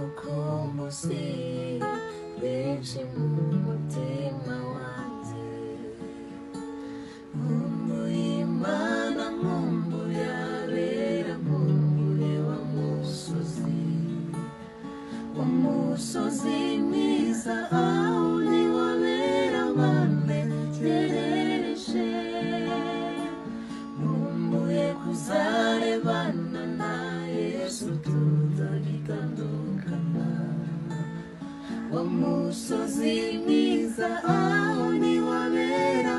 Viturukumbuzi benshi mu mutima wanjye, nkumbuye Imana, nkumbuye abera, nkumbuye wa musozi mwiza, aho ni wabera bantegerereje. Nkumbuye kuzarebana na Yesu tutagitandukana, wa musozi mwiza, aho ni wabera